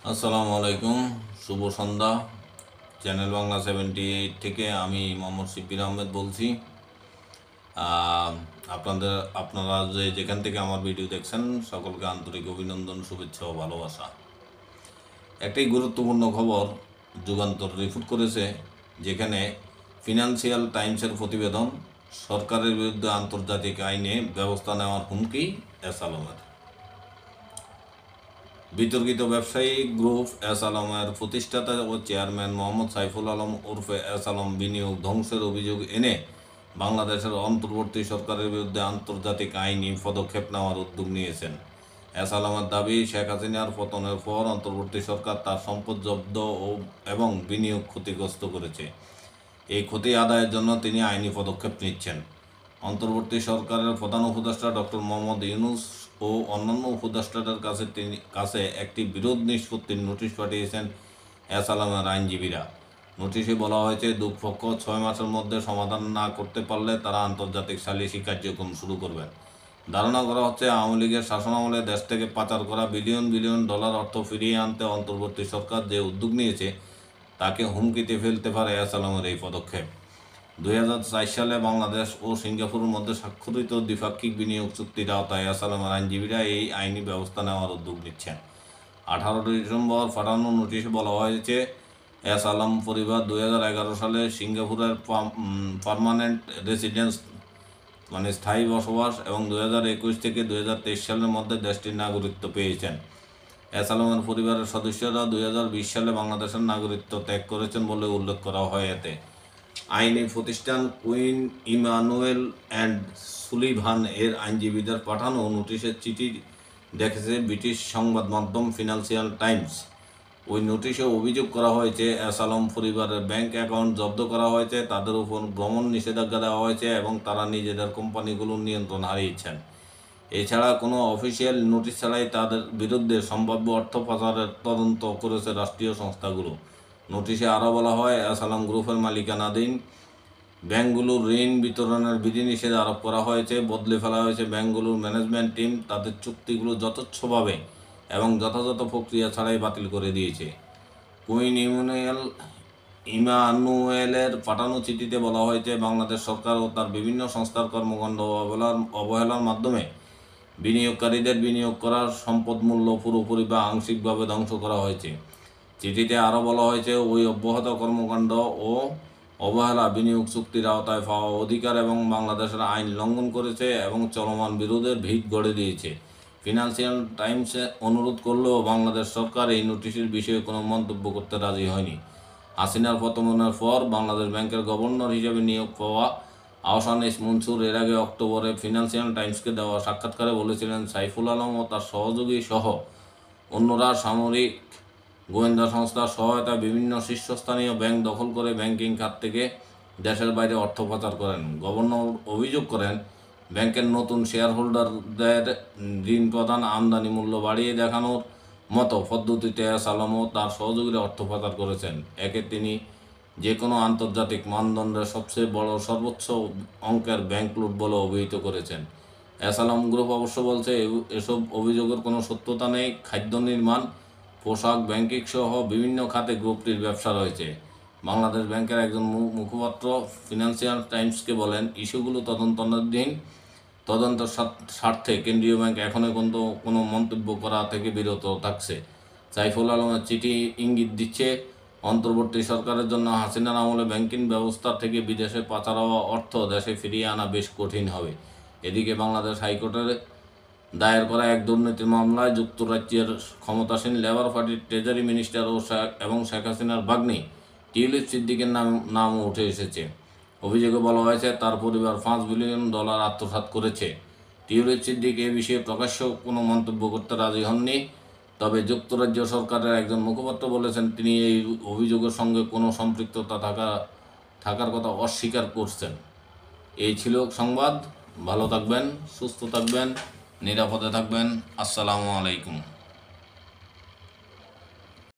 আসসালামু আলাইকুম, শুভ সন্ধ্যা। চ্যানেল বাংলা 78 থেকে আমি মোহাম্মদ শিব্বির আহমেদ বলছি। আহ, আপনারা যেখান থেকে আমার ভিডিও দেখছেন সকলকে আন্তরিক অভিনন্দন, শুভেচ্ছা ও ভালোবাসা। একটি গুরুত্বপূর্ণ খবর যুগান্তর রিপোর্ট করেছে, যেখানে ফিনান্সিয়াল টাইমসের প্রতিবেদন, সরকারের বিরুদ্ধে আন্তর্জাতিক আইনে ব্যবস্থা নেওয়ার হুমকি এস আলমের। বিতর্কিত ব্যবসায়িক গ্রুপ এস আলমের প্রতিষ্ঠাতা ও চেয়ারম্যান মোহাম্মদ সাইফুল আলম ওরফে এস আলম বিনিয়োগ ধ্বংসের অভিযোগ এনে বাংলাদেশের অন্তর্বর্তী সরকারের বিরুদ্ধে আন্তর্জাতিক আইনি পদক্ষেপ নেওয়ার উদ্যোগ নিয়েছেন। এস আলমের দাবি, শেখ হাসিনার পতনের পর অন্তর্বর্তী সরকার তার সম্পদ জব্দ এবং বিনিয়োগ ক্ষতিগ্রস্ত করেছে। এই ক্ষতি আদায়ের জন্য তিনি আইনি পদক্ষেপ নিচ্ছেন। অন্তর্বর্তী সরকারের প্রধান উপদেষ্টা ডক্টর মোহাম্মদ ইউনূস ও অন্যান্য উপদেষ্টাদের কাছে একটি বিরোধ নিষ্পত্তির নোটিশ পাঠিয়েছেন এস আলমের আইনজীবীরা। নোটিশে বলা হয়েছে, দুপক্ষ 6 মাসের মধ্যে সমাধান না করতে পারলে তারা আন্তর্জাতিক সালিসি কার্যক্রম শুরু করবেন। ধারণা করা হচ্ছে, আওয়ামী লীগের শাসনামলে দেশ থেকে পাচার করা বিলিয়ন বিলিয়ন ডলার অর্থ ফিরিয়ে আনতে অন্তর্বর্তী সরকার যে উদ্যোগ নিয়েছে তাকে হুমকিতে ফেলতে পারে এস আলমের এই পদক্ষেপ। 2004 সালে বাংলাদেশ ও সিঙ্গাপুরের মধ্যে স্বাক্ষরিত দ্বিপাক্ষিক বিনিয়োগ চুক্তির আওতায় এস আলমের আইনজীবীরা এই আইনি ব্যবস্থা নেওয়ার উদ্যোগ নিচ্ছেন। 18 ডিসেম্বর পাঠানো নোটিশে বলা হয়েছে, এস আলম পরিবার 2011 সালে সিঙ্গাপুরের পার্মানেন্ট রেসিডেন্স স্থায়ী বসবাস এবং 2021 থেকে 2023 সালের মধ্যে দেশটির নাগরিকত্ব পেয়েছেন। এস আলমের পরিবারের সদস্যরা 2020 সালে বাংলাদেশের নাগরিকত্ব ত্যাগ করেছেন বলে উল্লেখ করা হয়। এতে আইনি প্রতিষ্ঠান কুইন ইমানুয়েল অ্যান্ড সুলিভান এর আইনজীবীদের পাঠানো নোটিশের চিঠি দেখেছে ব্রিটিশ সংবাদ মাধ্যম ফিনান্সিয়াল টাইমস। ওই নোটিশে অভিযোগ করা হয়েছে, এস আলম পরিবারের ব্যাংক অ্যাকাউন্ট জব্দ করা হয়েছে, তাদের উপর ভ্রমণ নিষেধাজ্ঞা দেওয়া হয়েছে এবং তারা নিজেদের কোম্পানিগুলোর নিয়ন্ত্রণ হারিয়েছেন। এছাড়া কোনো অফিসিয়াল নোটিশ ছাড়াই তাদের বিরুদ্ধে সম্ভাব্য অর্থ পাচারের তদন্ত করেছে রাষ্ট্রীয় সংস্থাগুলো। নোটিশে আরও বলা হয়, এস আলম গ্রুপের মালিকানাধীন ব্যাংকগুলোর ঋণ বিতরণের বিধিনিষেধ আরোপ করা হয়েছে, বদলে ফেলা হয়েছে ব্যাংকগুলোর ম্যানেজমেন্ট টিম, তাদের চুক্তিগুলো যথেচ্ছভাবে এবং যথাযথ প্রক্রিয়া ছাড়াই বাতিল করে দিয়েছে। কুইন ইমানুয়েলের পাঠানো চিঠিতে বলা হয়েছে, বাংলাদেশ সরকার ও তার বিভিন্ন সংস্থার কর্মকাণ্ড অবহেলার মাধ্যমে বিনিয়োগকারীদের বিনিয়োগ করার সম্পদ মূল্য পুরোপুরি বা আংশিকভাবে ধ্বংস করা হয়েছে। চিঠিতে আরও বলা হয়েছে, ওই অব্যাহত কর্মকাণ্ড ও অবহেলা বিনিয়োগ চুক্তির আওতায় পাওয়া অধিকার এবং বাংলাদেশের আইন লঙ্ঘন করেছে এবং চলমান বিরোধের ভিত গড়ে দিয়েছে। ফিনান্সিয়াল টাইমসে অনুরোধ করলেও বাংলাদেশ সরকার এই নোটিশের বিষয়ে কোনো মন্তব্য করতে রাজি হয়নি। হাসিনার পতনের পর বাংলাদেশ ব্যাংকের গভর্নর হিসেবে নিয়োগ পাওয়া আহসান এস মনসুর এর আগে অক্টোবরে ফিনান্সিয়াল টাইমসকে দেওয়া সাক্ষাৎকারে বলেছিলেন, সাইফুল আলম ও তার সহযোগী সহ অন্যরা সামরিক গোয়েন্দা সংস্থার সহায়তায় বিভিন্ন শীর্ষস্থানীয় ব্যাংক দখল করে ব্যাংকিং খাত থেকে দেশের বাইরে অর্থ পাচার করেন। গভর্নর অভিযোগ করেন, ব্যাংকের নতুন শেয়ার হোল্ডারদের ঋণ প্রদান, আমদানি মূল্য বাড়িয়ে দেখানোর মতো পদ্ধতিতে এস আলম ও তার সহযোগীরা অর্থ পাচার করেছেন। একে তিনি যে কোনো আন্তর্জাতিক মানদণ্ডের সবচেয়ে বড় সর্বোচ্চ অঙ্কের ব্যাংক লুট বলে অভিহিত করেছেন। এস আলম গ্রুপ অবশ্য বলছে, এসব অভিযোগের কোনো সত্যতা নেই। খাদ্য নির্মাণ, পোশাক, ব্যাংকিং সহ বিভিন্ন খাতে গ্রুপটির ব্যবসা রয়েছে। বাংলাদেশ ব্যাংকের একজন মুখপাত্র ফিনান্সিয়াল টাইমসকে বলেন, ইস্যুগুলো তদন্তাধীন, তদন্তের স্বার্থে কেন্দ্রীয় ব্যাংক এখনও কিন্তু কোনো মন্তব্য করা থেকে বিরত থাকছে। সাইফুল আলমের চিঠি ইঙ্গিত দিচ্ছে, অন্তর্বর্তী সরকারের জন্য হাসিনার আমলে ব্যাংকিং ব্যবস্থা থেকে বিদেশে পাচার হওয়া অর্থ দেশে ফিরিয়ে আনা বেশ কঠিন হবে। এদিকে বাংলাদেশ হাইকোর্টের দায়ের করা এক দুর্নীতির মামলায় যুক্তরাজ্যের ক্ষমতাসীন লেবার পার্টির ট্রেজারি মিনিস্টার এবং শেখ হাসিনার ভাগ্নি টিউলিপ সিদ্দিকের নামও উঠে এসেছে। অভিযোগে বলা হয়েছে, তার পরিবার $5 বিলিয়ন আত্মসাৎ করেছে। টিউলিপ সিদ্দিক এ বিষয়ে প্রকাশ্য কোনো মন্তব্য করতে রাজি হননি। তবে যুক্তরাজ্য সরকারের একজন মুখপাত্র বলেছেন, তিনি এই অভিযোগের সঙ্গে কোনো সম্পৃক্ততা থাকার কথা অস্বীকার করছেন। এই ছিল সংবাদ। ভালো থাকবেন, সুস্থ থাকবেন, নিরাপদে থাকবেন। আসসালামু আলাইকুম।